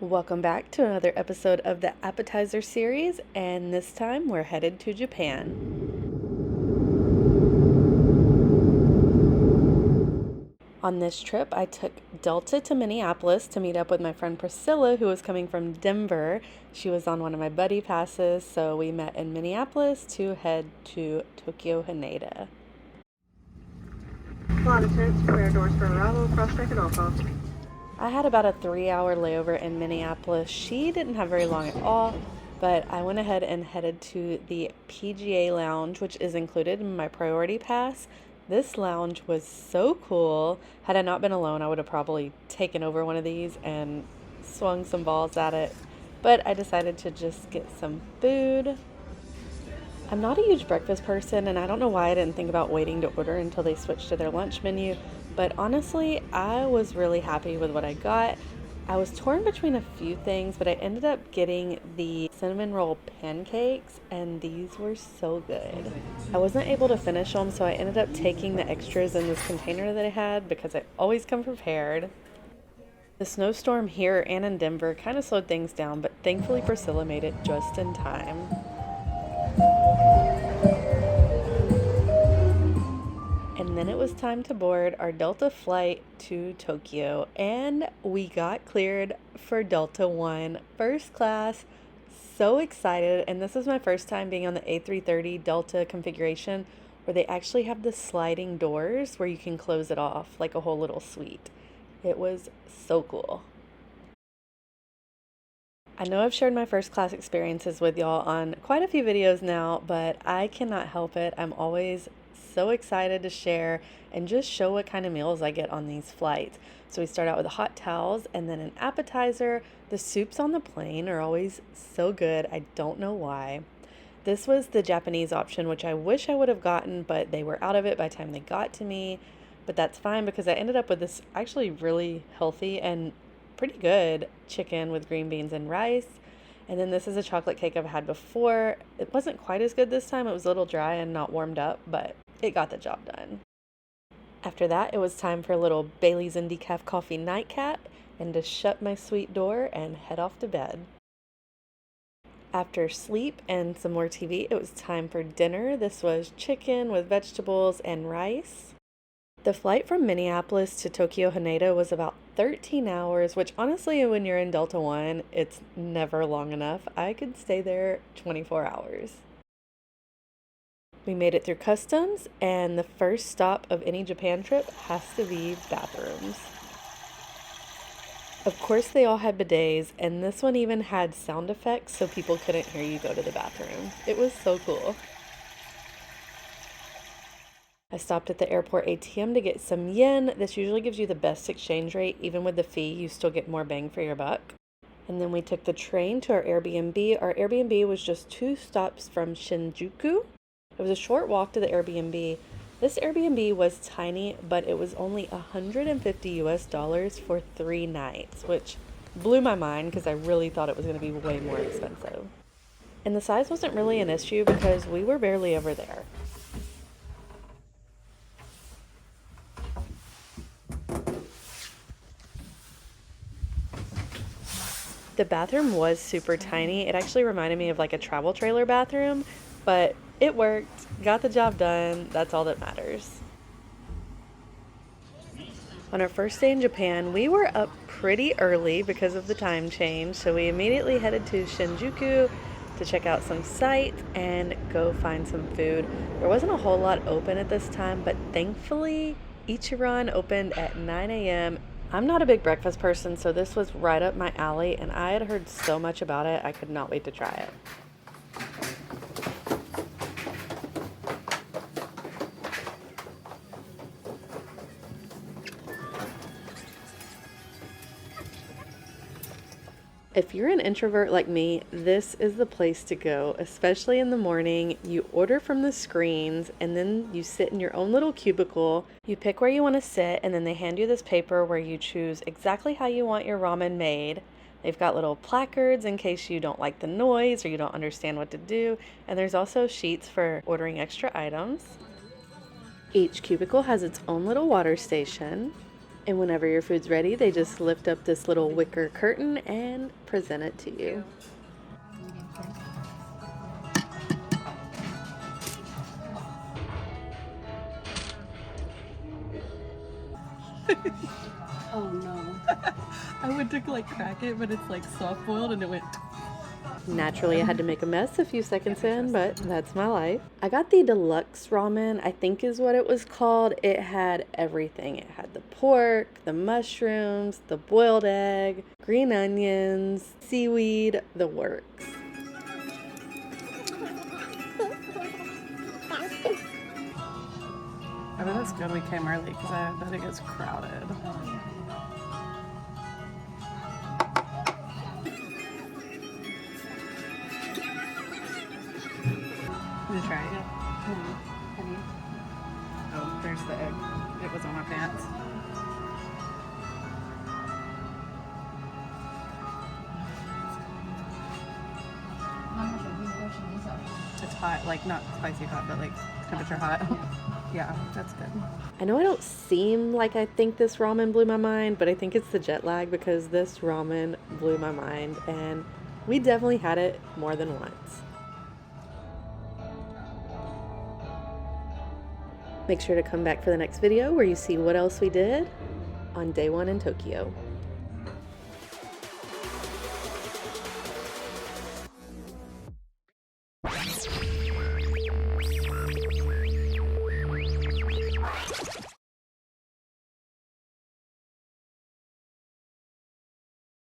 Welcome back to another episode of the appetizer series, and this time we're headed to Japan. On this trip, I took Delta to Minneapolis to meet up with my friend Priscilla, who was coming from Denver. She was on one of my buddy passes, so we met in Minneapolis to head to Tokyo-Haneda. Flight attendants, prepare doors for arrival, cross-check at all costs. I had about a 3-hour layover in Minneapolis. She didn't have very long at all, but I went ahead and headed to the PGA lounge, which is included in my priority pass. This lounge was so cool. Had I not been alone, I would have probably taken over one of these and swung some balls at it. But I decided to just get some food. I'm not a huge breakfast person, and I don't know why I didn't think about waiting to order until they switched to their lunch menu. But honestly, I was really happy with what I got. I was torn between a few things, but I ended up getting the cinnamon roll pancakes, and these were so good. I wasn't able to finish them, so I ended up taking the extras in this container that I had because I always come prepared. The snowstorm here and in Denver kind of slowed things down, but thankfully Priscilla made it just in time. And then it was time to board our Delta flight to Tokyo, and we got cleared for Delta One first class. So excited, and this is my first time being on the A330 Delta configuration where they actually have the sliding doors where you can close it off like a whole little suite. It was so cool. I know I've shared my first class experiences with y'all on quite a few videos now, but I cannot help it. I'm always so excited to share and just show what kind of meals I get on these flights. So we start out with hot towels and then an appetizer. The soups on the plane are always so good. I don't know why. This was the Japanese option, which I wish I would have gotten, but they were out of it by the time they got to me. But that's fine because I ended up with this actually really healthy and pretty good chicken with green beans and rice. And then this is a chocolate cake I've had before. It wasn't quite as good this time. It was a little dry and not warmed up, but it got the job done. After that, it was time for a little Bailey's and decaf coffee nightcap and to shut my sweet door and head off to bed. After sleep and some more TV, it was time for dinner. This was chicken with vegetables and rice. The flight from Minneapolis to Tokyo-Haneda was about 13 hours, which honestly, when you're in Delta One, it's never long enough. I could stay there 24 hours. We made it through customs, and the first stop of any Japan trip has to be bathrooms. Of course, they all had bidets, and this one even had sound effects so people couldn't hear you go to the bathroom. It was so cool. I stopped at the airport ATM to get some yen. This usually gives you the best exchange rate. Even with the fee, you still get more bang for your buck. And then we took the train to our Airbnb. Our Airbnb was just 2 stops from Shinjuku. It was a short walk to the Airbnb. This Airbnb was tiny, but it was only $150 for 3 nights, which blew my mind because I really thought it was going to be way more expensive. And the size wasn't really an issue because we were barely ever there. The bathroom was super tiny. It actually reminded me of like a travel trailer bathroom, but it worked, got the job done. That's all that matters. On our first day in Japan, we were up pretty early because of the time change, so we immediately headed to Shinjuku to check out some sights and go find some food. There wasn't a whole lot open at this time, but thankfully Ichiran opened at 9 a.m. I'm not a big breakfast person, so this was right up my alley, and I had heard so much about it, I could not wait to try it. If you're an introvert like me, this is the place to go, especially in the morning. You order from the screens and then you sit in your own little cubicle. You pick where you want to sit, and then they hand you this paper where you choose exactly how you want your ramen made. They've got little placards in case you don't like the noise or you don't understand what to do. And there's also sheets for ordering extra items. Each cubicle has its own little water station. And whenever your food's ready, they just lift up this little wicker curtain and present it to you. Oh no. I went to like crack it, but it's like soft boiled and it went. Naturally, I had to make a mess a few seconds in, but that's my life. I got the deluxe ramen, I think is what it was called. It had everything. It had the pork, the mushrooms, the boiled egg, green onions, seaweed, the works. I bet it's good we came early because I bet it gets crowded. Did you try it yet? Have you? Oh, there's the egg. It was on my pants. It's hot, like not spicy hot, but like temperature hot. Yeah, that's good. I know I don't seem like I think this ramen blew my mind, but I think it's the jet lag because this ramen blew my mind and we definitely had it more than once. Make sure to come back for the next video where you see what else we did on day one in Tokyo.